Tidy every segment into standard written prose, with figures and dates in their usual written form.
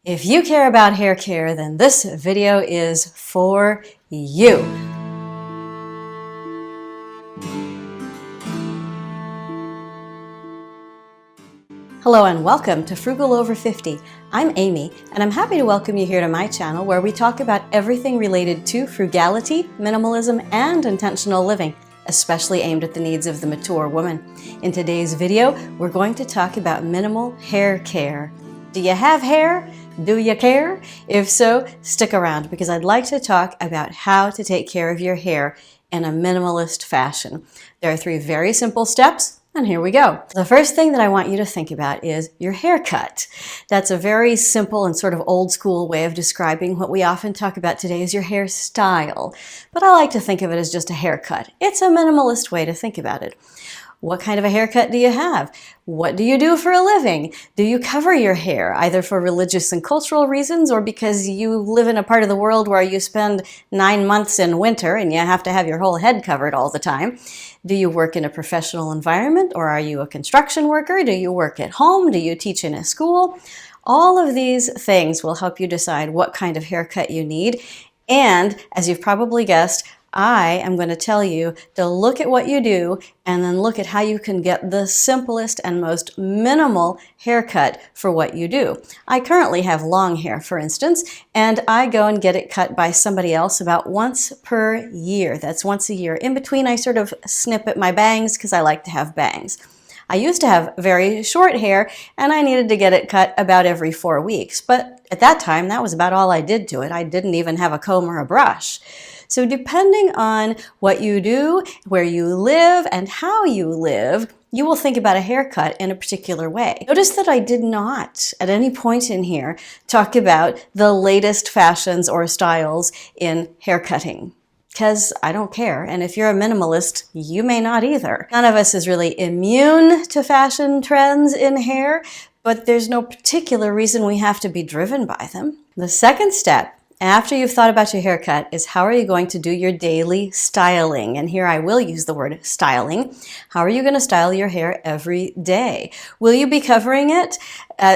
If you care about hair care, then this video is for you. Hello and welcome to Frugal Over 50. I'm Amy, and I'm happy to welcome you here to my channel where we talk about everything related to frugality, minimalism, and intentional living, especially aimed at the needs of the mature woman. In today's video, we're going to talk about minimal hair care. Do you have hair? Do you care? If so, stick around because I'd like to talk about how to take care of your hair in a minimalist fashion. There are 3 very simple steps, and here we go. The first thing that I want you to think about is your haircut. That's a very simple and sort of old school way of describing what we often talk about today as your hairstyle. But I like to think of it as just a haircut. It's a minimalist way to think about it. What kind of a haircut do you have? What do you do for a living? Do you cover your hair, either for religious and cultural reasons or because you live in a part of the world where you spend 9 months in winter and you have to have your whole head covered all the time? Do you work in a professional environment, or are you a construction worker? Do you work at home? Do you teach in a school? All of these things will help you decide what kind of haircut you need. And as you've probably guessed, I am going to tell you to look at what you do and then look at how you can get the simplest and most minimal haircut for what you do. I currently have long hair, for instance, and I go and get it cut by somebody else about once per year. That's once a year. In between, I sort of snip at my bangs because I like to have bangs. I used to have very short hair and I needed to get it cut about every 4 weeks. But at that time, that was about all I did to it. I didn't even have a comb or a brush. So depending on what you do, where you live, and how you live, you will think about a haircut in a particular way. Notice that I did not, at any point in here, talk about the latest fashions or styles in haircutting, because I don't care. And if you're a minimalist, you may not either. None of us is really immune to fashion trends in hair, but there's no particular reason we have to be driven by them. The second step, after you've thought about your haircut, is how are you going to do your daily styling? And here I will use the word styling. How are you going to style your hair every day? Will you be covering it?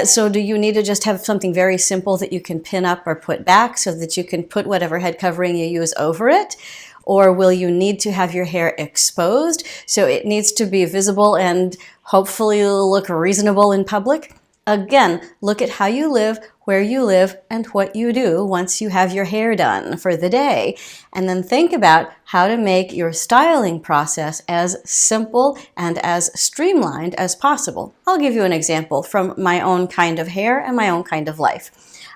So do you need to just have something very simple that you can pin up or put back so that you can put whatever head covering you use over it? Or will you need to have your hair exposed so it needs to be visible and hopefully look reasonable in public? Again, look at how you live, where you live, and what you do once you have your hair done for the day. And then think about how to make your styling process as simple and as streamlined as possible. I'll give you an example from my own kind of hair and my own kind of life.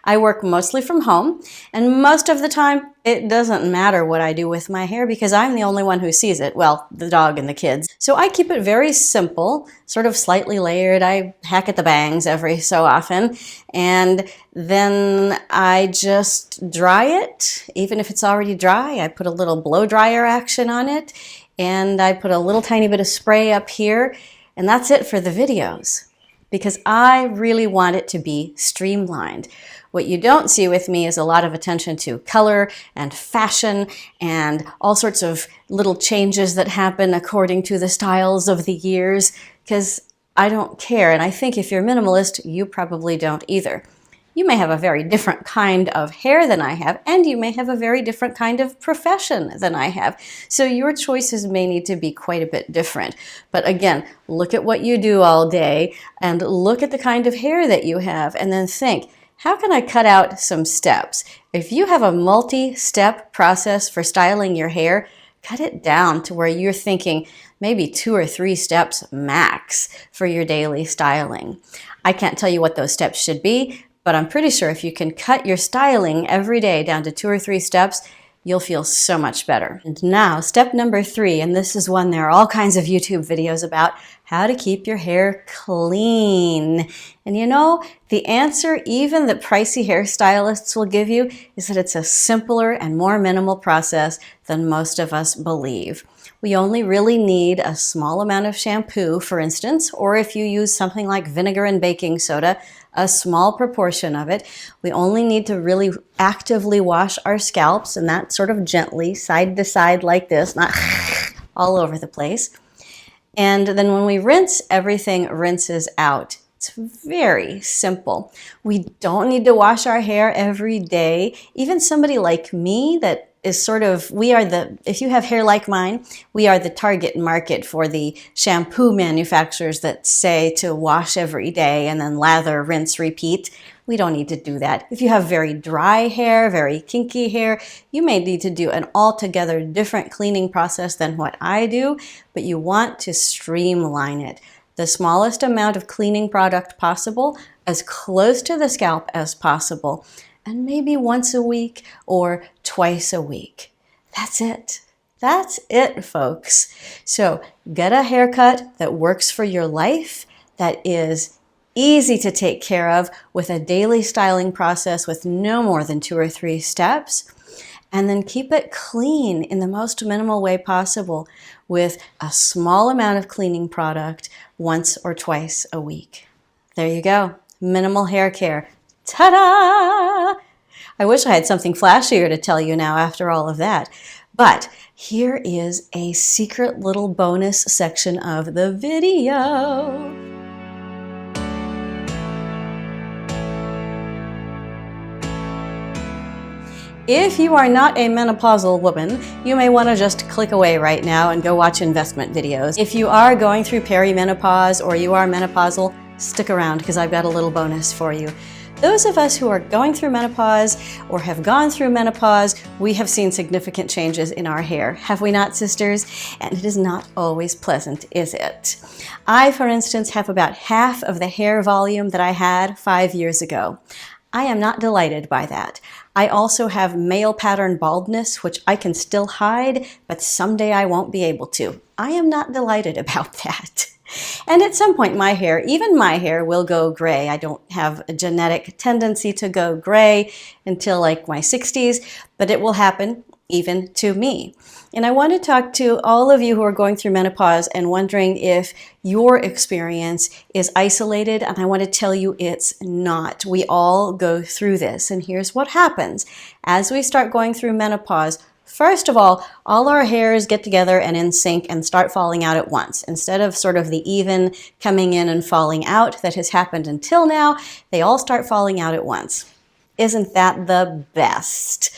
I work mostly from home, and most of the time it doesn't matter what I do with my hair because I'm the only one who sees it. Well, the dog and the kids. So I keep it very simple, sort of slightly layered. I hack at the bangs every so often, and then I just dry it. Even if it's already dry, I put a little blow dryer action on it, and I put a little tiny bit of spray up here, and that's it for the videos because I really want it to be streamlined. What you don't see with me is a lot of attention to color and fashion and all sorts of little changes that happen according to the styles of the years, because I don't care. And I think if you're minimalist, you probably don't either. You may have a very different kind of hair than I have, and you may have a very different kind of profession than I have. So your choices may need to be quite a bit different. But again, look at what you do all day and look at the kind of hair that you have and then think, how can I cut out some steps? If you have a multi-step process for styling your hair, cut it down to where you're thinking maybe 2 or 3 steps max for your daily styling. I can't tell you what those steps should be, but I'm pretty sure if you can cut your styling every day down to 2 or 3 steps, you'll feel so much better. And now, step number 3, and this is one there are all kinds of YouTube videos about how to keep your hair clean. And you know, the answer even that pricey hairstylists will give you is that it's a simpler and more minimal process than most of us believe. We only really need a small amount of shampoo, for instance, or if you use something like vinegar and baking soda, a small proportion of it. We only need to really actively wash our scalps, and that sort of gently, side to side like this, not all over the place. And then when we rinse, everything rinses out. It's very simple. We don't need to wash our hair every day. Even somebody like me that is sort of, if you have hair like mine, we are the target market for the shampoo manufacturers that say to wash every day and then lather, rinse, repeat. We don't need to do that. If you have very dry hair, very kinky hair, you may need to do an altogether different cleaning process than what I do, but you want to streamline it. The smallest amount of cleaning product possible, as close to the scalp as possible, and maybe once a week or twice a week. That's it. That's it, folks. So get a haircut that works for your life, that is easy to take care of with a daily styling process with no more than 2 or 3 steps. And then keep it clean in the most minimal way possible with a small amount of cleaning product once or twice a week. There you go. Minimal hair care. Ta-da! I wish I had something flashier to tell you now after all of that. But here is a secret little bonus section of the video. If you are not a menopausal woman, you may want to just click away right now and go watch investment videos. If you are going through perimenopause or you are menopausal, stick around because I've got a little bonus for you. Those of us who are going through menopause or have gone through menopause, we have seen significant changes in our hair. Have we not, sisters? And it is not always pleasant, is it? I, for instance, have about half of the hair volume that I had 5 years ago. I am not delighted by that. I also have male pattern baldness, which I can still hide, but someday I won't be able to. I am not delighted about that. And at some point my hair, even my hair, will go gray. I don't have a genetic tendency to go gray until like my 60s, but it will happen even to me. And I want to talk to all of you who are going through menopause and wondering if your experience is isolated, and I want to tell you it's not. We all go through this, and here's what happens. As we start going through menopause, first of all our hairs get together and in sync and start falling out at once. Instead of sort of the even coming in and falling out that has happened until now, they all start falling out at once. Isn't that the best?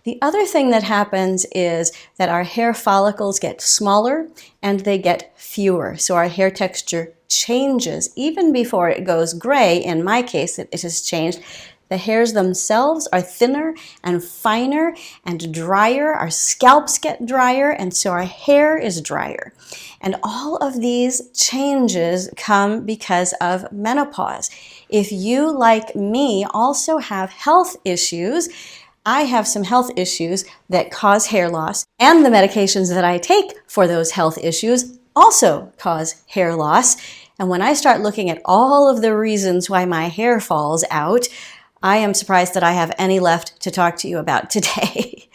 The other thing that happens is that our hair follicles get smaller and they get fewer. So our hair texture changes even before it goes gray. In my case, it has changed. The hairs themselves are thinner and finer and drier. Our scalps get drier, and so our hair is drier. And all of these changes come because of menopause. If you, like me, also have health issues, I have some health issues that cause hair loss, and the medications that I take for those health issues also cause hair loss. And when I start looking at all of the reasons why my hair falls out, I am surprised that I have any left to talk to you about today.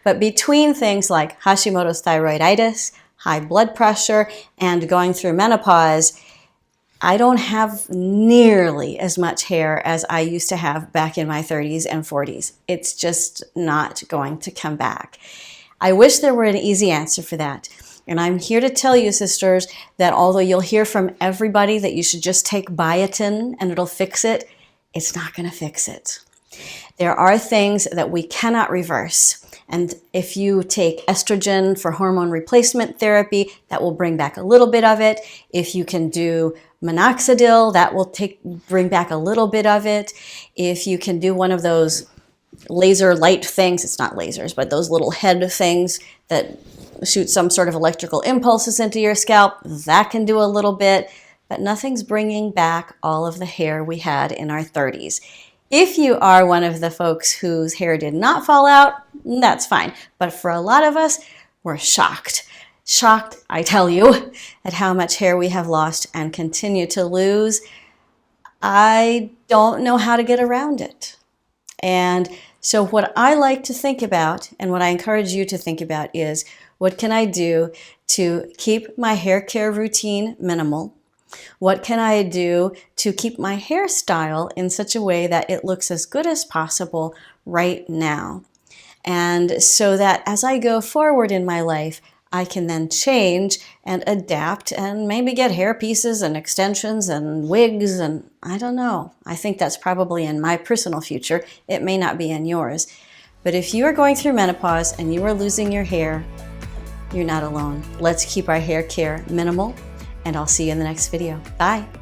But between things like Hashimoto's thyroiditis, high blood pressure, and going through menopause, I don't have nearly as much hair as I used to have back in my 30s and 40s. It's just not going to come back. I wish there were an easy answer for that. And I'm here to tell you, sisters, that although you'll hear from everybody that you should just take biotin and it'll fix it, it's not going to fix it. There are things that we cannot reverse. And if you take estrogen for hormone replacement therapy, that will bring back a little bit of it. If you can do minoxidil, that will bring back a little bit of it. If you can do one of those laser light things, it's not lasers, but those little head things that shoot some sort of electrical impulses into your scalp, that can do a little bit. But nothing's bringing back all of the hair we had in our 30s. If you are one of the folks whose hair did not fall out, that's fine. But for a lot of us, we're shocked. Shocked, I tell you, at how much hair we have lost and continue to lose. I don't know how to get around it. And so what I like to think about, and what I encourage you to think about, is what can I do to keep my hair care routine minimal? What can I do to keep my hairstyle in such a way that it looks as good as possible right now? And so that as I go forward in my life, I can then change and adapt and maybe get hair pieces and extensions and wigs and I don't know. I think that's probably in my personal future. It may not be in yours. But if you are going through menopause and you are losing your hair, you're not alone. Let's keep our hair care minimal, and I'll see you in the next video. Bye.